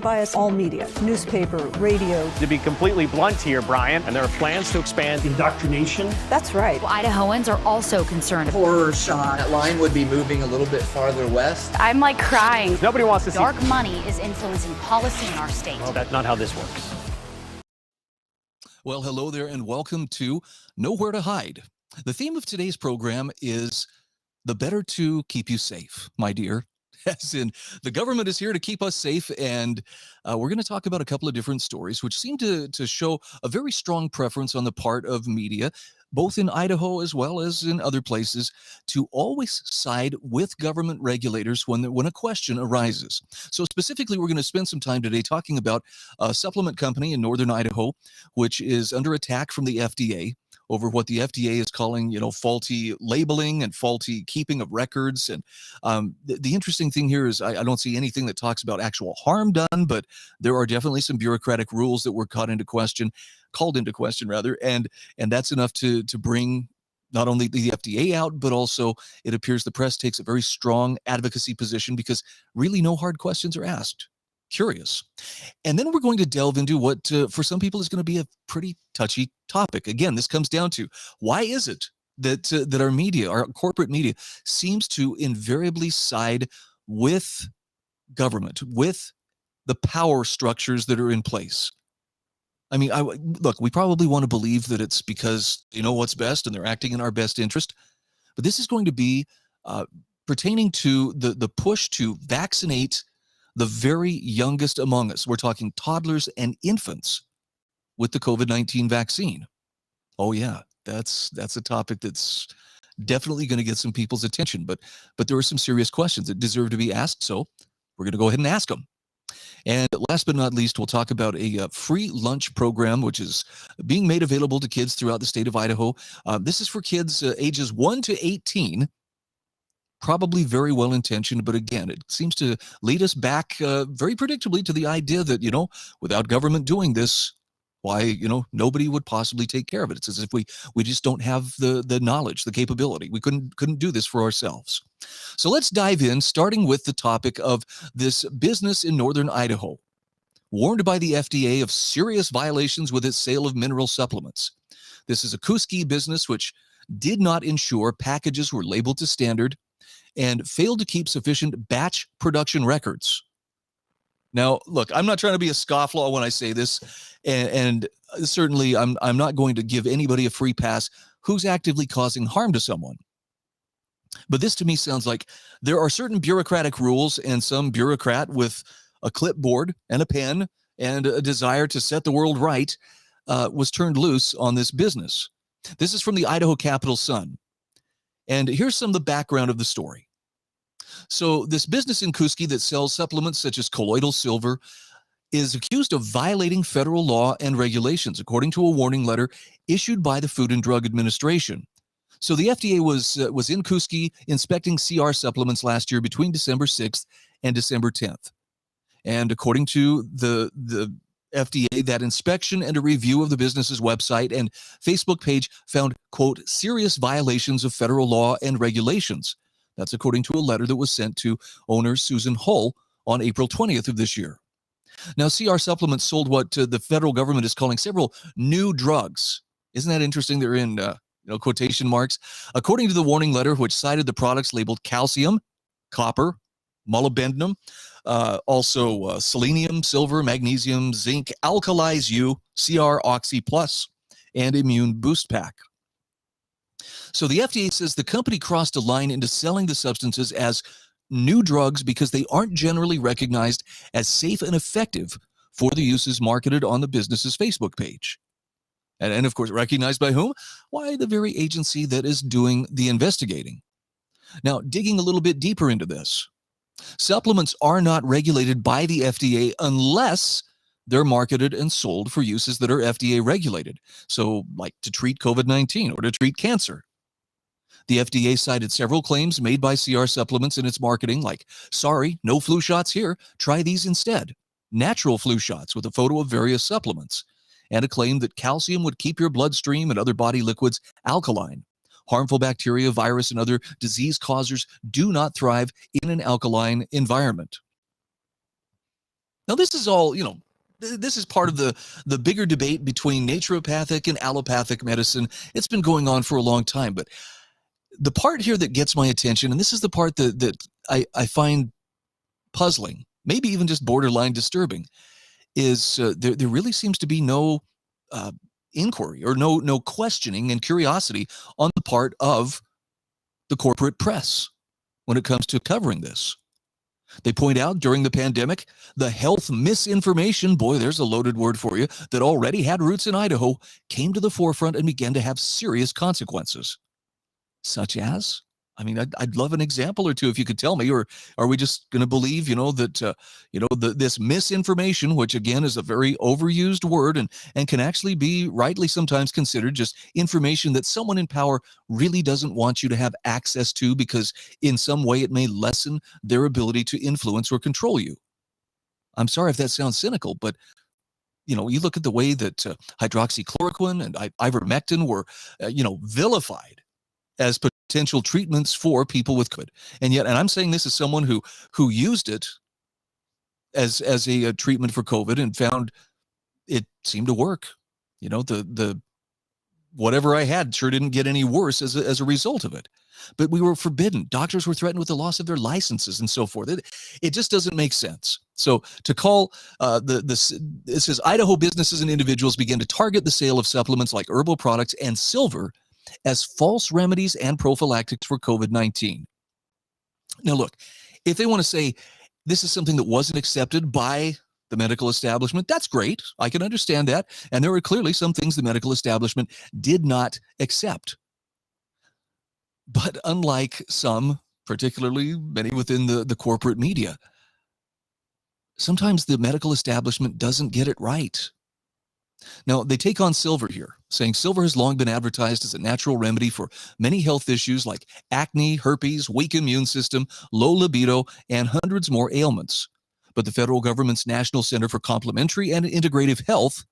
Bias all media, newspaper, radio. To be completely blunt here, Brian, and there are plans to expand indoctrination. That's right. Well, Idahoans are also concerned. Horror shot. That line would be moving a little bit farther west. I'm like crying. Nobody wants to see dark money is influencing policy in our state. Well, that's not how this works. Well, hello there and welcome to Nowhere to Hide. The theme of today's program is the better to keep you safe, my dear. As in, the government is here to keep us safe, and we're going to talk about a couple of different stories which seem to show a very strong preference on the part of media, both in Idaho as well as in other places, to always side with government regulators when a question arises. So specifically, we're going to spend some time today talking about a supplement company in northern Idaho, which is under attack from the FDA over what the FDA is calling, faulty labeling and faulty keeping of records. And the interesting thing here is I don't see anything that talks about actual harm done, but there are definitely some bureaucratic rules that were called into question, and that's enough to bring not only the FDA out, but also it appears the press takes a very strong advocacy position because really no hard questions are asked. Curious. And then we're going to delve into what for some people is going to be a pretty touchy topic. Again, this comes down to why is it that our media, our corporate media, seems to invariably side with government, with the power structures that are in place. I mean, look, we probably want to believe that it's because they know what's best and they're acting in our best interest, but this is going to be pertaining to the push to vaccinate the very youngest among us. We're talking toddlers and infants with the COVID-19 vaccine. Oh yeah, that's a topic that's definitely going to get some people's attention, but there are some serious questions that deserve to be asked, so we're going to go ahead and ask them. And last but not least, we'll talk about a free lunch program, which is being made available to kids throughout the state of Idaho. This is for kids ages 1 to 18, probably very well-intentioned, but again, it seems to lead us back very predictably to the idea that, without government doing this, why, nobody would possibly take care of it. It's as if we just don't have the knowledge, the capability. We couldn't do this for ourselves. So let's dive in, starting with the topic of this business in northern Idaho, warned by the FDA of serious violations with its sale of mineral supplements. This is a Kuski business which did not ensure packages were labeled to standard and failed to keep sufficient batch production records. Now, look, I'm not trying to be a scofflaw when I say this, and certainly I'm not going to give anybody a free pass who's actively causing harm to someone. But this to me sounds like there are certain bureaucratic rules, and some bureaucrat with a clipboard and a pen and a desire to set the world right was turned loose on this business. This is from the Idaho Capital Sun. And here's some of the background of the story. So this business in Kuski that sells supplements such as colloidal silver is accused of violating federal law and regulations, according to a warning letter issued by the Food and Drug Administration. So the FDA was in Kuski inspecting CR supplements last year between December 6th and December 10th. And according to the FDA, that inspection and a review of the business's website and Facebook page found, quote, serious violations of federal law and regulations. That's according to a letter that was sent to owner Susan Hull on April 20th of this year. Now, CR Supplements sold what the federal government is calling several new drugs. Isn't that interesting? They're in quotation marks. According to the warning letter, which cited the products labeled calcium, copper, molybdenum, also selenium, silver, magnesium, zinc, Alkalize U, CR Oxy Plus, and Immune Boost Pack. So the FDA says the company crossed a line into selling the substances as new drugs because they aren't generally recognized as safe and effective for the uses marketed on the business's Facebook page. And of course, recognized by whom? Why, the very agency that is doing the investigating. Now, digging a little bit deeper into this, supplements are not regulated by the FDA unless they're marketed and sold for uses that are FDA regulated. So like to treat COVID-19 or to treat cancer. The FDA cited several claims made by CR Supplements in its marketing, like, sorry, no flu shots here, try these instead. Natural flu shots with a photo of various supplements, and a claim that calcium would keep your bloodstream and other body liquids alkaline. Harmful bacteria, virus, and other disease causers do not thrive in an alkaline environment. Now, this is all, this is part of the bigger debate between naturopathic and allopathic medicine. It's been going on for a long time, but the part here that gets my attention, and this is the part that I find puzzling, maybe even just borderline disturbing, is there really seems to be no inquiry or no questioning and curiosity on the part of the corporate press when it comes to covering this. They point out during the pandemic, the health misinformation, boy, there's a loaded word for you, that already had roots in Idaho, came to the forefront and began to have serious consequences. Such as? I mean, I'd love an example or two if you could tell me, or are we just going to believe, that, this misinformation, which again is a very overused word and can actually be rightly sometimes considered just information that someone in power really doesn't want you to have access to because in some way it may lessen their ability to influence or control you. I'm sorry if that sounds cynical, but you look at the way that hydroxychloroquine and ivermectin were, vilified as potential treatments for people with COVID. And I'm saying this as someone who used it as a treatment for COVID and found it seemed to work. The whatever I had sure didn't get any worse as a result of it. But we were forbidden. Doctors were threatened with the loss of their licenses and so forth. It just doesn't make sense. So to call it says Idaho businesses and individuals begin to target the sale of supplements like herbal products and silver as false remedies and prophylactics for COVID-19. Now, look, if they want to say this is something that wasn't accepted by the medical establishment, that's great. I can understand that. And there are clearly some things the medical establishment did not accept. But unlike some, particularly many within the corporate media, sometimes the medical establishment doesn't get it right. Now, they take on silver here, saying silver has long been advertised as a natural remedy for many health issues like acne, herpes, weak immune system, low libido, and hundreds more ailments. But the federal government's National Center for Complementary and Integrative Health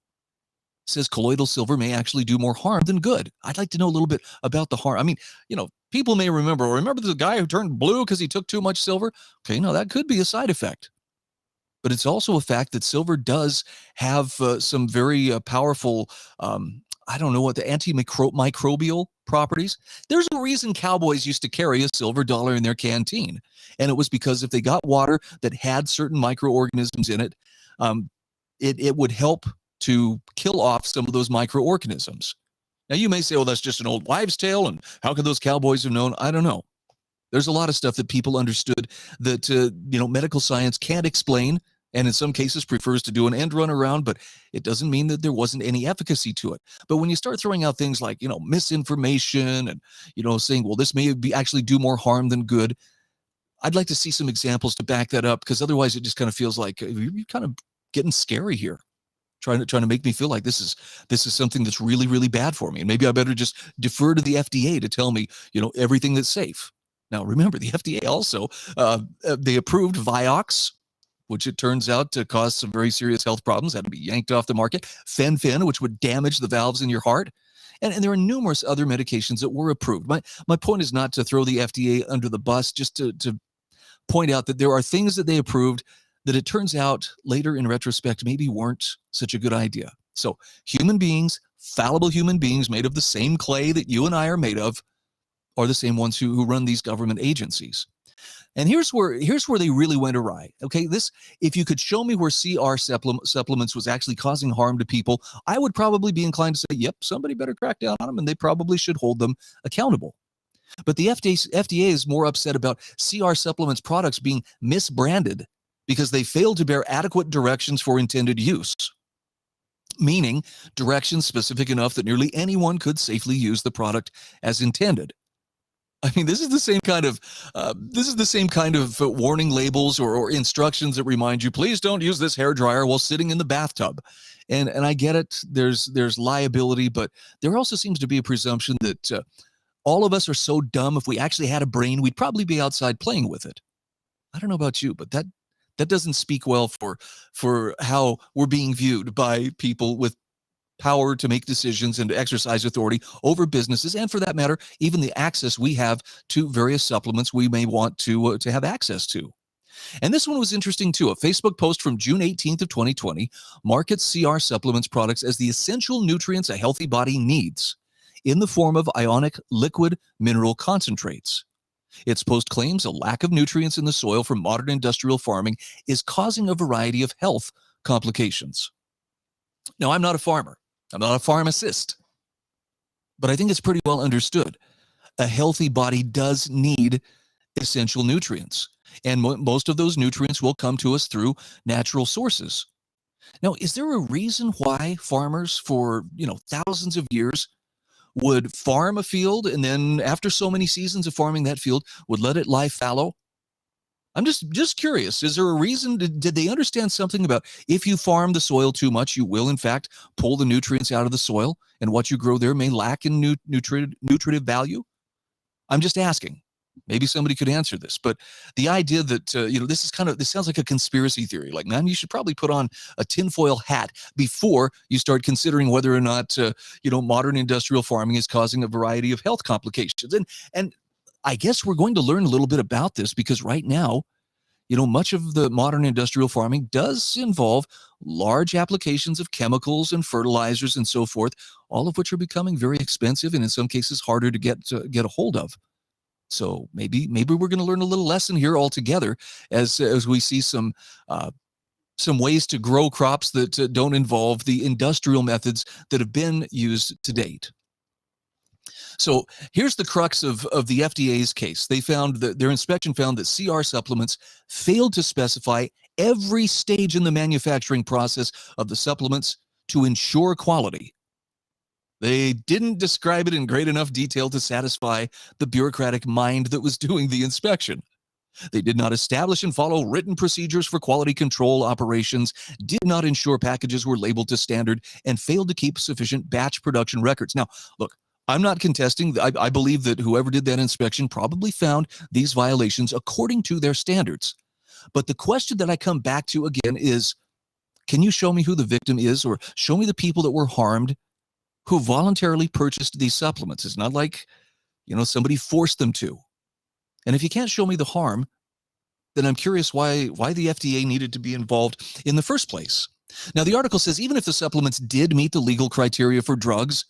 says colloidal silver may actually do more harm than good. I'd like to know a little bit about the harm. I mean, people may remember the guy who turned blue because he took too much silver. Okay, no, that could be a side effect. But it's also a fact that silver does have some very powerful, the antimicrobial properties. There's a reason cowboys used to carry a silver dollar in their canteen. And it was because if they got water that had certain microorganisms in it, it would help to kill off some of those microorganisms. Now, you may say, well, that's just an old wives' tale, and how could those cowboys have known? I don't know. There's a lot of stuff that people understood that, medical science can't explain, and in some cases prefers to do an end run around, but it doesn't mean that there wasn't any efficacy to it. But when you start throwing out things like, misinformation and, saying, well, this may actually do more harm than good, I'd like to see some examples to back that up, because otherwise it just kind of feels like you're kind of getting scary here, trying to make me feel like this is something that's really, really bad for me. And maybe I better just defer to the FDA to tell me, everything that's safe. Now, remember, the FDA also, they approved Vioxx, which it turns out to cause some very serious health problems, had to be yanked off the market. Fen-phen, which would damage the valves in your heart. And there are numerous other medications that were approved. My point is not to throw the FDA under the bus, just to point out that there are things that they approved that it turns out later in retrospect maybe weren't such a good idea. So human beings, fallible human beings made of the same clay that you and I are made of, are the same ones who run these government agencies. And here's where they really went awry. Okay, if you could show me where CR supplements was actually causing harm to people, I would probably be inclined to say, yep, somebody better crack down on them, and they probably should hold them accountable. But the FDA is more upset about CR supplements products being misbranded because they failed to bear adequate directions for intended use, meaning directions specific enough that nearly anyone could safely use the product as intended. I mean, this is the same kind of warning labels or instructions that remind you, please don't use this hairdryer while sitting in the bathtub. And I get it. There's liability, but there also seems to be a presumption that all of us are so dumb. If we actually had a brain, we'd probably be outside playing with it. I don't know about you, but that doesn't speak well for how we're being viewed by people with power to make decisions and to exercise authority over businesses, and for that matter, even the access we have to various supplements we may want to have access to. And this one was interesting too. A Facebook post from June 18th of 2020 markets CR supplements products as the essential nutrients a healthy body needs in the form of ionic liquid mineral concentrates. Its post claims a lack of nutrients in the soil from modern industrial farming is causing a variety of health complications. Now, I'm not a farmer. I'm not a pharmacist. But I think it's pretty well understood. A healthy body does need essential nutrients. And most of those nutrients will come to us through natural sources. Now, is there a reason why farmers for, thousands of years would farm a field and then after so many seasons of farming that field would let it lie fallow? I'm just curious. Is there a reason? Did they understand something about if you farm the soil too much, you will in fact pull the nutrients out of the soil and what you grow there may lack in nutritive value? I'm just asking. Maybe somebody could answer this, but the idea that, this sounds like a conspiracy theory. Like, man, you should probably put on a tinfoil hat before you start considering whether or not, modern industrial farming is causing a variety of health complications. And I guess we're going to learn a little bit about this because right now, much of the modern industrial farming does involve large applications of chemicals and fertilizers and so forth, all of which are becoming very expensive and in some cases harder to get a hold of. So maybe we're going to learn a little lesson here altogether as we see some ways to grow crops that don't involve the industrial methods that have been used to date. So here's the crux of the FDA's case. They found that their inspection found that CR supplements failed to specify every stage in the manufacturing process of the supplements to ensure quality. They didn't describe it in great enough detail to satisfy the bureaucratic mind that was doing the inspection. They did not establish and follow written procedures for quality control operations, did not ensure packages were labeled to standard, and failed to keep sufficient batch production records. Now, look, I'm not contesting. I believe that whoever did that inspection probably found these violations according to their standards. But the question that I come back to again is, can you show me who the victim is or show me the people that were harmed who voluntarily purchased these supplements? It's not like, somebody forced them to. And if you can't show me the harm, then I'm curious why the FDA needed to be involved in the first place. Now, the article says even if the supplements did meet the legal criteria for drugs,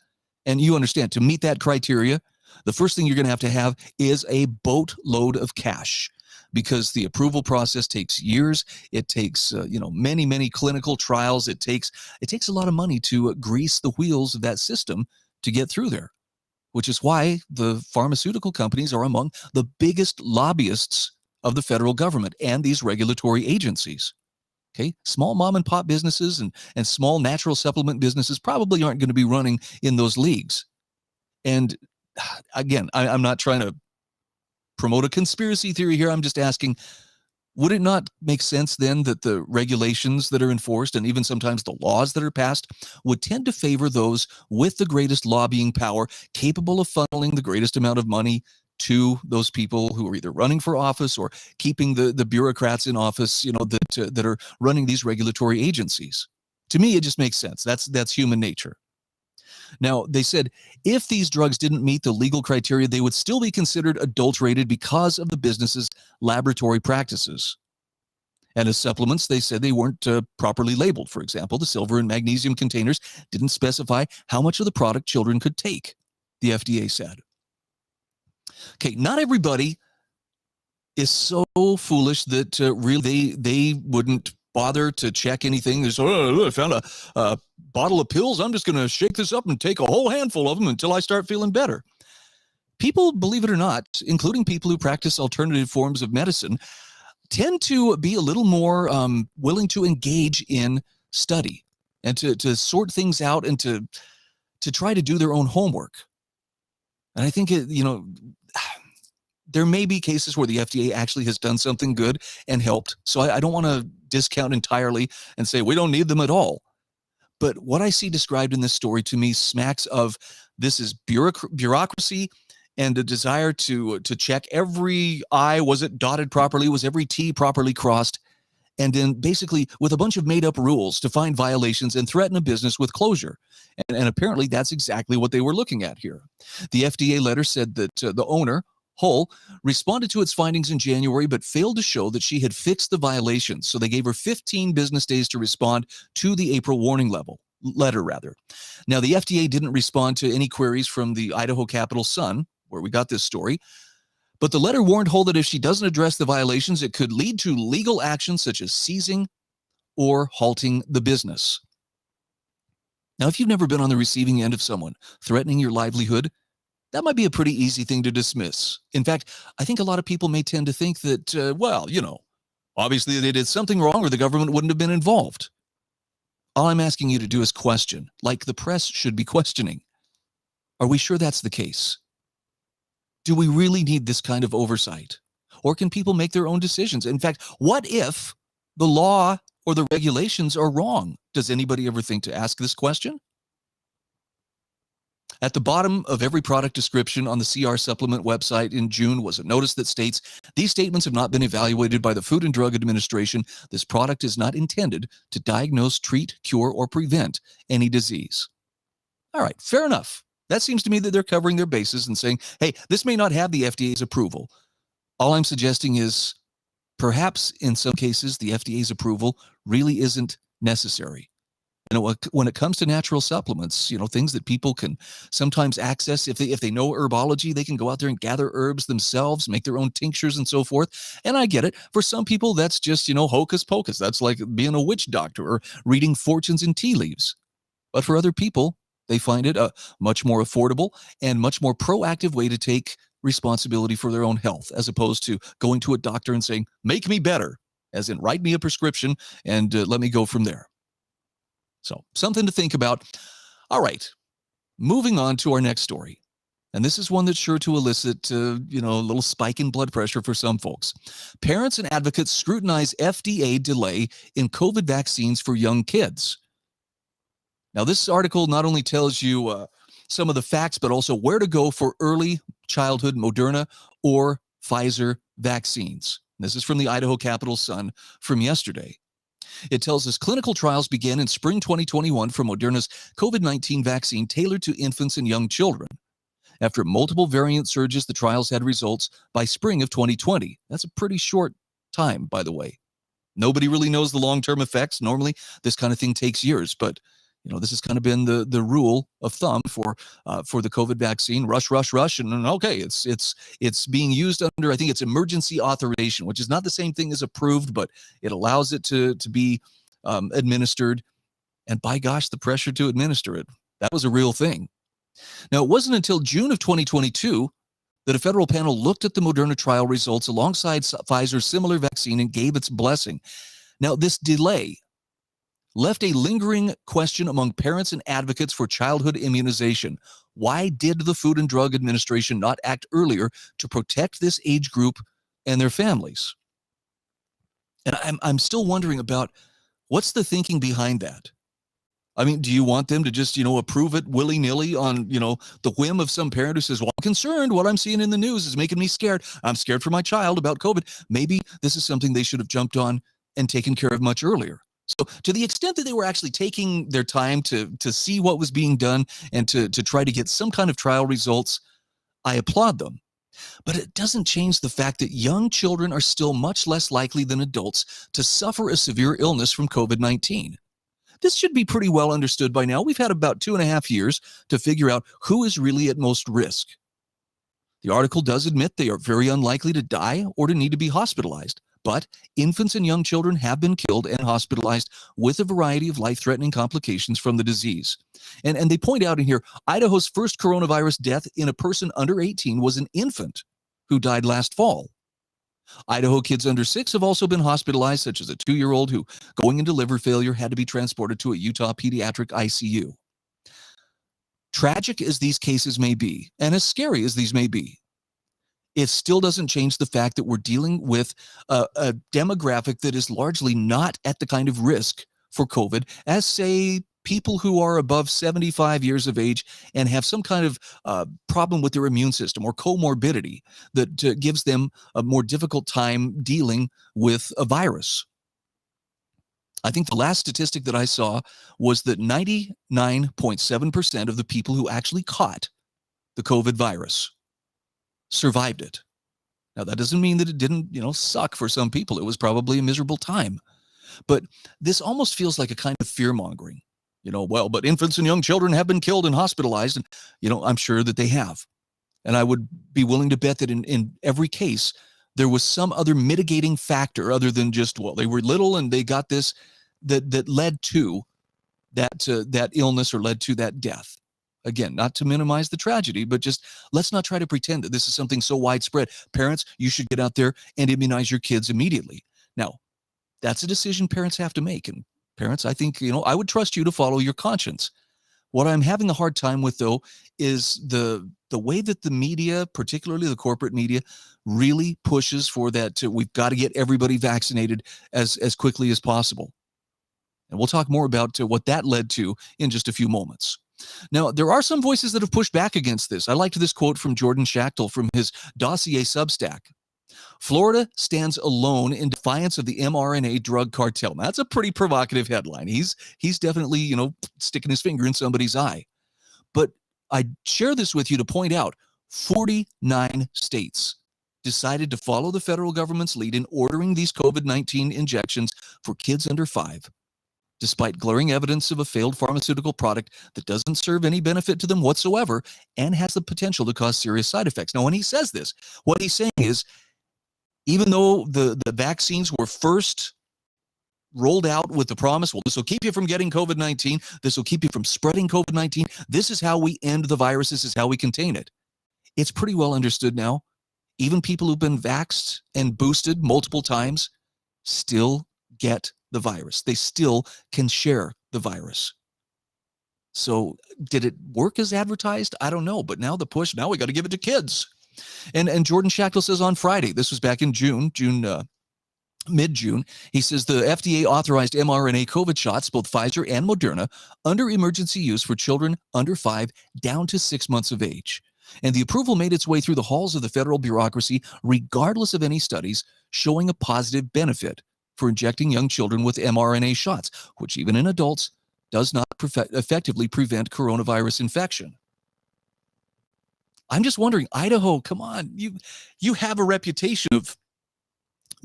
and you understand, to meet that criteria, the first thing you're going to have is a boatload of cash because the approval process takes years. It takes, many, many clinical trials. It takes a lot of money to grease the wheels of that system to get through there, which is why the pharmaceutical companies are among the biggest lobbyists of the federal government and these regulatory agencies. Okay, small mom and pop businesses and small natural supplement businesses probably aren't going to be running in those leagues. And again, I'm not trying to promote a conspiracy theory here. I'm just asking, would it not make sense then that the regulations that are enforced and even sometimes the laws that are passed would tend to favor those with the greatest lobbying power, capable of funneling the greatest amount of money to those people who are either running for office or keeping the bureaucrats in office, that are running these regulatory agencies? To me, it just makes sense. That's human nature. Now, they said if these drugs didn't meet the legal criteria, they would still be considered adulterated because of the business's laboratory practices. And as supplements, they said they weren't properly labeled. For example, the silver and magnesium containers didn't specify how much of the product children could take, the FDA said. Okay, not everybody is so foolish that really they wouldn't bother to check anything. They say, I found a bottle of pills. I'm just going to shake this up and take a whole handful of them until I start feeling better. People, believe it or not, including people who practice alternative forms of medicine, tend to be a little more willing to engage in study and to sort things out and to try to do their own homework. And I think, there may be cases where the FDA actually has done something good and helped. So I don't want to discount entirely and say we don't need them at all. But what I see described in this story to me smacks of this is bureaucracy and a desire to check every I, was it dotted properly? Was every T properly crossed? And then basically with a bunch of made up rules to find violations and threaten a business with closure. And apparently that's exactly what they were looking at here. The FDA letter said that the owner, Hull responded to its findings in January, but failed to show that she had fixed the violations. So they gave her 15 business days to respond to the April warning letter. Now, the FDA didn't respond to any queries from the Idaho Capital Sun, where we got this story. But the letter warned Hull that if she doesn't address the violations, it could lead to legal action such as seizing or halting the business. Now, if you've never been on the receiving end of someone threatening your livelihood, that might be a pretty easy thing to dismiss. In fact, I think a lot of people may tend to think that, obviously they did something wrong or the government wouldn't have been involved. All I'm asking you to do is question, like the press should be questioning. Are we sure that's the case? Do we really need this kind of oversight? Or can people make their own decisions? In fact, what if the law or the regulations are wrong? Does anybody ever think to ask this question? At the bottom of every product description on the CR Supplement website in June was a notice that states, these statements have not been evaluated by the Food and Drug Administration. This product is not intended to diagnose, treat, cure, or prevent any disease. All right, fair enough. That seems to me that they're covering their bases and saying, hey, this may not have the FDA's approval. All I'm suggesting is perhaps in some cases the FDA's approval really isn't necessary. When it comes to natural supplements, things that people can sometimes access, if they know herbology, they can go out there and gather herbs themselves, make their own tinctures and so forth. And I get it. For some people, that's just, hocus pocus. That's like being a witch doctor or reading fortunes and tea leaves. But for other people, they find it a much more affordable and much more proactive way to take responsibility for their own health, as opposed to going to a doctor and saying, make me better, as in write me a prescription and let me go from there. So something to think about. All right, moving on to our next story. And this is one that's sure to elicit, a little spike in blood pressure for some folks. Parents and advocates scrutinize FDA delay in COVID vaccines for young kids. Now, this article not only tells you some of the facts, but also where to go for early childhood Moderna or Pfizer vaccines. This is from the Idaho Capital Sun from yesterday. It tells us clinical trials began in spring 2021 for Moderna's COVID-19 vaccine tailored to infants and young children. After multiple variant surges, the trials had results by spring of 2020. That's a pretty short time, by the way. Nobody really knows the long-term effects. Normally, this kind of thing takes years, but this has kind of been the rule of thumb for the COVID vaccine. Rush, and okay, it's being used under, I think it's emergency authorization, which is not the same thing as approved, but it allows it to be administered. And by gosh, the pressure to administer it, that was a real thing. Now, it wasn't until June of 2022 that a federal panel looked at the Moderna trial results alongside Pfizer's similar vaccine and gave its blessing. Now, this delay left a lingering question among parents and advocates for childhood immunization. Why did the Food and Drug Administration not act earlier to protect this age group and their families? And I'm still wondering about what's the thinking behind that. I mean, do you want them to just, approve it willy-nilly on, the whim of some parent who says, well, I'm concerned. What I'm seeing in the news is making me scared. I'm scared for my child about COVID. Maybe this is something they should have jumped on and taken care of much earlier. So to the extent that they were actually taking their time to see what was being done and to try to get some kind of trial results, I applaud them. But it doesn't change the fact that young children are still much less likely than adults to suffer a severe illness from COVID-19. This should be pretty well understood by now. We've had about 2.5 years to figure out who is really at most risk. The article does admit they are very unlikely to die or to need to be hospitalized. But infants and young children have been killed and hospitalized with a variety of life-threatening complications from the disease. And they point out in here, Idaho's first coronavirus death in a person under 18 was an infant who died last fall. Idaho kids under 6 have also been hospitalized, such as a 2-year-old who, going into liver failure, had to be transported to a Utah pediatric ICU. Tragic as these cases may be, and as scary as these may be, it still doesn't change the fact that we're dealing with a demographic that is largely not at the kind of risk for COVID as, say, people who are above 75 years of age and have some kind of problem with their immune system or comorbidity that gives them a more difficult time dealing with a virus. I think the last statistic that I saw was that 99.7% of the people who actually caught the COVID virus survived it. Now, that doesn't mean that it didn't, suck for some people. It was probably a miserable time. But this almost feels like a kind of fear-mongering. But infants and young children have been killed and hospitalized. And, I'm sure that they have. And I would be willing to bet that in every case, there was some other mitigating factor other than just, they were little and they got this that led to that illness or led to that death. Again, not to minimize the tragedy, but just let's not try to pretend that this is something so widespread. Parents, you should get out there and immunize your kids immediately. Now, that's a decision parents have to make. And parents, I think, I would trust you to follow your conscience. What I'm having a hard time with, though, is the way that the media, particularly the corporate media, really pushes for that. We've got to get everybody vaccinated as quickly as possible. And we'll talk more about what that led to in just a few moments. Now, there are some voices that have pushed back against this. I liked this quote from Jordan Schachtel from his Dossier Substack. Florida stands alone in defiance of the mRNA drug cartel. Now, that's a pretty provocative headline. He's definitely, sticking his finger in somebody's eye. But I share this with you to point out 49 states decided to follow the federal government's lead in ordering these COVID-19 injections for kids under 5. Despite glaring evidence of a failed pharmaceutical product that doesn't serve any benefit to them whatsoever and has the potential to cause serious side effects. Now, when he says this, what he's saying is, even though the vaccines were first rolled out with the promise, this will keep you from getting COVID-19, this will keep you from spreading COVID-19, this is how we end the virus, this is how we contain it. It's pretty well understood now. Even people who've been vaxxed and boosted multiple times still get the virus. They still can share the virus. So did it work as advertised? I don't know. But now the push, now we got to give it to kids. And Jordan Schachtel says on Friday, this was back in mid-June, he says the FDA authorized mRNA COVID shots, both Pfizer and Moderna, under emergency use for children under 5 down to 6 months of age. And the approval made its way through the halls of the federal bureaucracy, regardless of any studies showing a positive benefit for injecting young children with mRNA shots, which even in adults does not effectively prevent coronavirus infection. I'm just wondering, Idaho, come on, you have a reputation of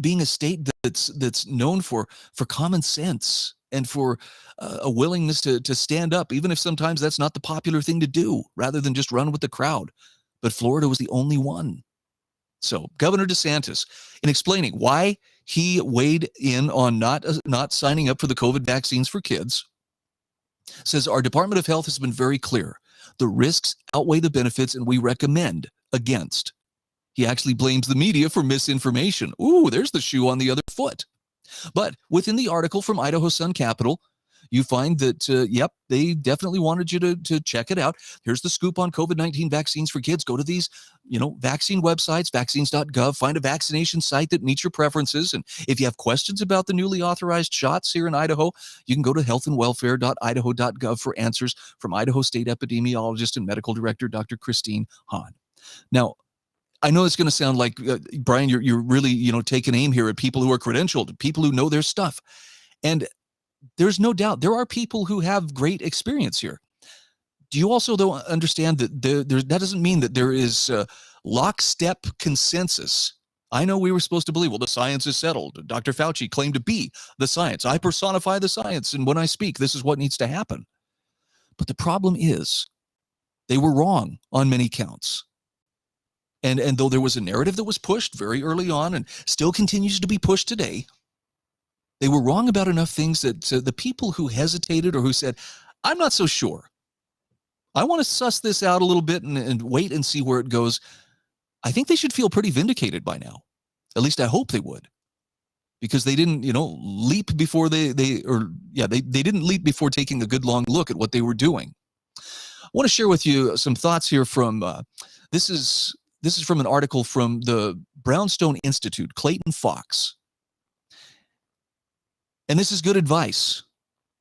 being a state that's known for common sense and for a willingness to stand up, even if sometimes that's not the popular thing to do, rather than just run with the crowd. But Florida was the only one. So Governor DeSantis, in explaining why he weighed in on not signing up for the COVID vaccines for kids, says our Department of Health has been very clear. The risks outweigh the benefits, and we recommend against. He actually blames the media for misinformation. Ooh, there's the shoe on the other foot. But within the article from Idaho Sun Capital, you find that, they definitely wanted you to check it out. Here's the scoop on COVID-19 vaccines for kids. Go to these, vaccine websites, vaccines.gov, find a vaccination site that meets your preferences. And if you have questions about the newly authorized shots here in Idaho, you can go to healthandwelfare.idaho.gov for answers from Idaho State epidemiologist and medical director, Dr. Christine Hahn. Now, I know it's going to sound like, Brian, you're really, taking aim here at people who are credentialed, people who know their stuff. And there's no doubt there are people who have great experience here. Do you also, though, understand that that doesn't mean that there is lockstep consensus? I know we were supposed to believe, the science is settled. Dr. Fauci claimed to be the science. I personify the science, and when I speak, this is what needs to happen. But the problem is they were wrong on many counts. And though there was a narrative that was pushed very early on and still continues to be pushed today, they were wrong about enough things that the people who hesitated or who said, I'm not so sure, I want to suss this out a little bit and wait and see where it goes, I think they should feel pretty vindicated by now. At least I hope they would. Because they didn't, leap before they didn't leap before taking a good long look at what they were doing. I want to share with you some thoughts here from, this is from an article from the Brownstone Institute, Clayton Fox. And this is good advice.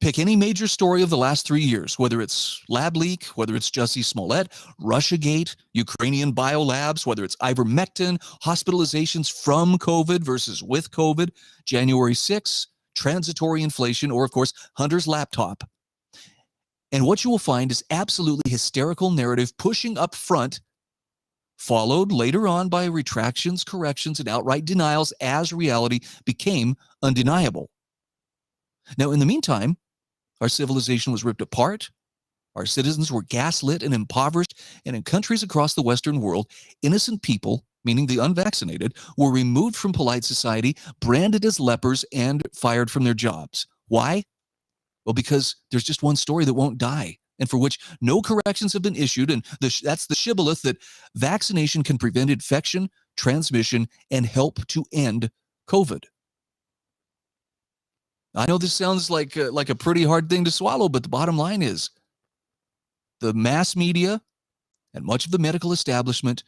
Pick any major story of the last 3 years, whether it's lab leak, whether it's Jussie Smollett, Russiagate, Ukrainian biolabs, whether it's ivermectin, hospitalizations from COVID versus with COVID, January 6th, transitory inflation, or of course, Hunter's laptop. And what you will find is absolutely hysterical narrative pushing up front followed later on by retractions, corrections, and outright denials as reality became undeniable. Now, in the meantime, our civilization was ripped apart. Our citizens were gaslit and impoverished, and in countries across the Western world, innocent people, meaning the unvaccinated, were removed from polite society, branded as lepers, and fired from their jobs. Why? Well, because there's just one story that won't die, and for which no corrections have been issued, and that's the shibboleth that vaccination can prevent infection, transmission, and help to end COVID. I know this sounds like a pretty hard thing to swallow, but the bottom line is the mass media and much of the medical establishment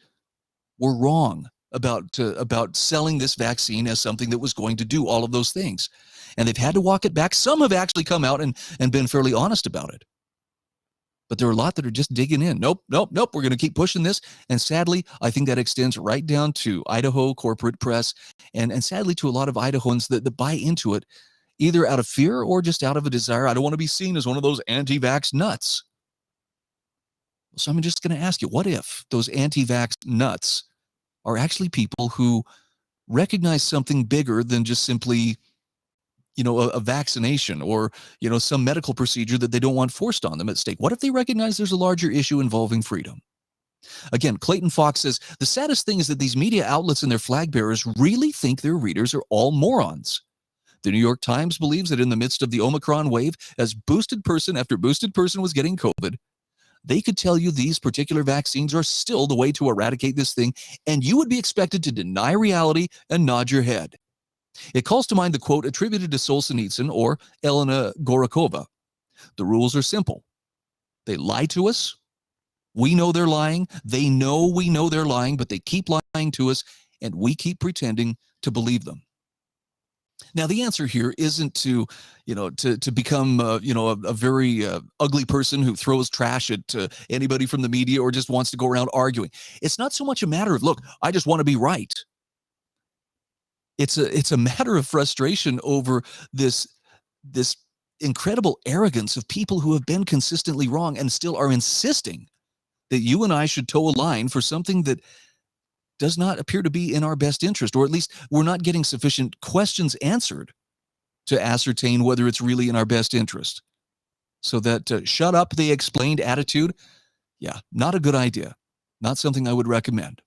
were wrong about selling this vaccine as something that was going to do all of those things. And they've had to walk it back. Some have actually come out and been fairly honest about it. But there are a lot that are just digging in. Nope. We're going to keep pushing this. And sadly, I think that extends right down to Idaho corporate press and sadly to a lot of Idahoans that buy into it, either out of fear or just out of a desire. I don't want to be seen as one of those anti-vax nuts. So I'm just going to ask you, what if those anti-vax nuts are actually people who recognize something bigger than just simply, a vaccination or, some medical procedure that they don't want forced on them at stake? What if they recognize there's a larger issue involving freedom? Again, Clayton Fox says, the saddest thing is that these media outlets and their flag bearers really think their readers are all morons. The New York Times believes that in the midst of the Omicron wave, as boosted person after boosted person was getting COVID, they could tell you these particular vaccines are still the way to eradicate this thing, and you would be expected to deny reality and nod your head. It calls to mind the quote attributed to Solzhenitsyn or Elena Gorakova. The rules are simple. They lie to us. We know they're lying. They know we know they're lying, but they keep lying to us, and we keep pretending to believe them. Now, the answer here isn't to become, a very ugly person who throws trash at anybody from the media or just wants to go around arguing. It's not so much a matter of, look, I just want to be right. It's a matter of frustration over this incredible arrogance of people who have been consistently wrong and still are insisting that you and I should toe a line for something that does not appear to be in our best interest, or at least we're not getting sufficient questions answered to ascertain whether it's really in our best interest. So that shut up, they explained attitude, not a good idea. Not something I would recommend.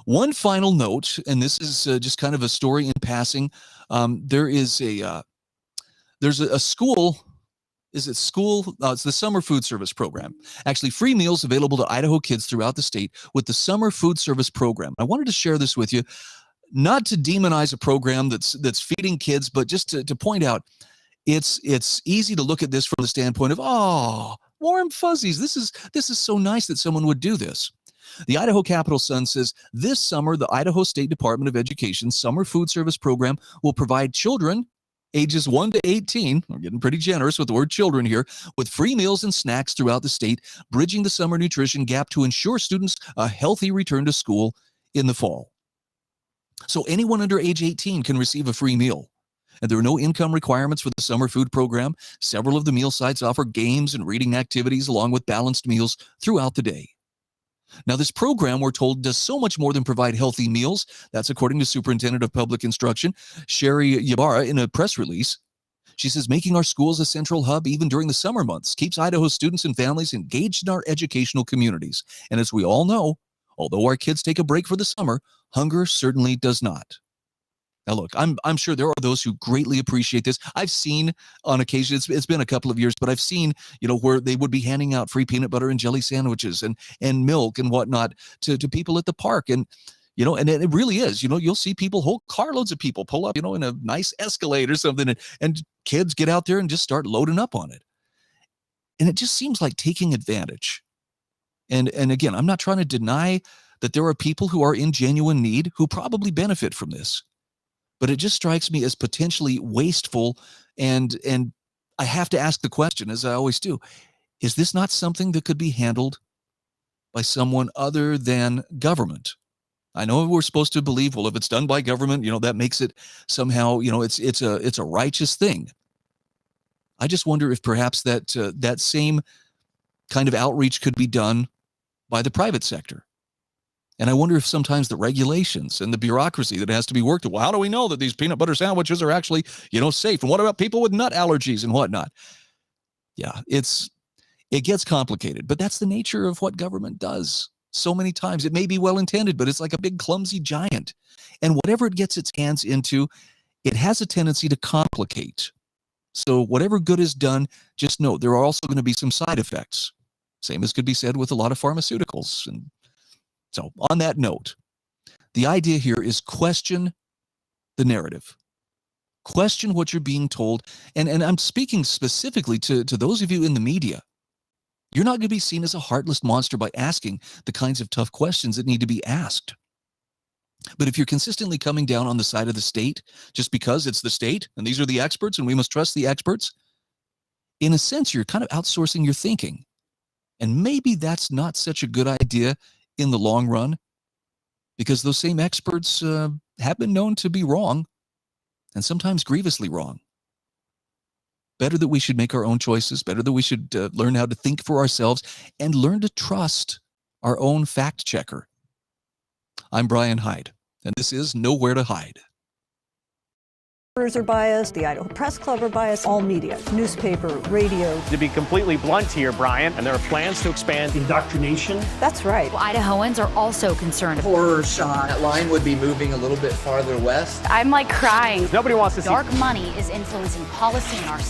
One final note, and this is just kind of a story in passing. There's a school. Is it school? It's the Summer Food Service Program. Actually, free meals available to Idaho kids throughout the state with the Summer Food Service Program. I wanted to share this with you, not to demonize a program that's feeding kids, but just to point out, it's easy to look at this from the standpoint of, oh, warm fuzzies. This is so nice that someone would do this. The Idaho Capital Sun says this summer, the Idaho State Department of Education Summer Food Service Program will provide children ages 1 to 18, we're getting pretty generous with the word children here, with free meals and snacks throughout the state, bridging the summer nutrition gap to ensure students a healthy return to school in the fall. So anyone under age 18 can receive a free meal. And there are no income requirements for the summer food program. Several of the meal sites offer games and reading activities along with balanced meals throughout the day. Now, this program, we're told, does so much more than provide healthy meals. That's according to Superintendent of Public Instruction, Sherry Ybarra, in a press release. She says, making our schools a central hub even during the summer months keeps Idaho students and families engaged in our educational communities. And as we all know, although our kids take a break for the summer, hunger certainly does not. Now, look, I'm sure there are those who greatly appreciate this. I've seen on occasion, it's been a couple of years, but I've seen, where they would be handing out free peanut butter and jelly sandwiches and milk and whatnot to people at the park. And, and it really is, you'll see people, whole carloads of people pull up, in a nice Escalade or something, and kids get out there and just start loading up on it. And it just seems like taking advantage. And again, I'm not trying to deny that there are people who are in genuine need who probably benefit from this. But it just strikes me as potentially wasteful, and I have to ask the question, as I always do, is this not something that could be handled by someone other than government? I know we're supposed to believe, well, if it's done by government, that makes it somehow, it's a righteous thing. I just wonder if perhaps that same kind of outreach could be done by the private sector. And I wonder if sometimes the regulations and the bureaucracy that has to be worked, well, how do we know that these peanut butter sandwiches are actually, safe? And what about people with nut allergies and whatnot? Yeah, it gets complicated, but that's the nature of what government does. So many times it may be well-intended, but it's like a big clumsy giant. And whatever it gets its hands into, it has a tendency to complicate. So whatever good is done, just know there are also going to be some side effects. Same as could be said with a lot of pharmaceuticals. And so on that note, the idea here is question the narrative. Question what you're being told. And I'm speaking specifically to those of you in the media. You're not going to be seen as a heartless monster by asking the kinds of tough questions that need to be asked. But if you're consistently coming down on the side of the state just because it's the state and these are the experts and we must trust the experts, in a sense, you're kind of outsourcing your thinking. And maybe that's not such a good idea in the long run, because those same experts have been known to be wrong, and sometimes grievously wrong. Better that we should make our own choices, better that we should learn how to think for ourselves and learn to trust our own fact checker. I'm Brian Hyde, and this is Nowhere to Hide. Reporters are biased, the Idaho Press Club are biased, all media, newspaper, radio. To be completely blunt here, Brian, and there are plans to expand Indoctrination. That's right. Idahoans are also concerned. Horror shot. That line would be moving a little bit farther west. I'm like crying. Nobody wants to see Dark money is influencing policy in our state.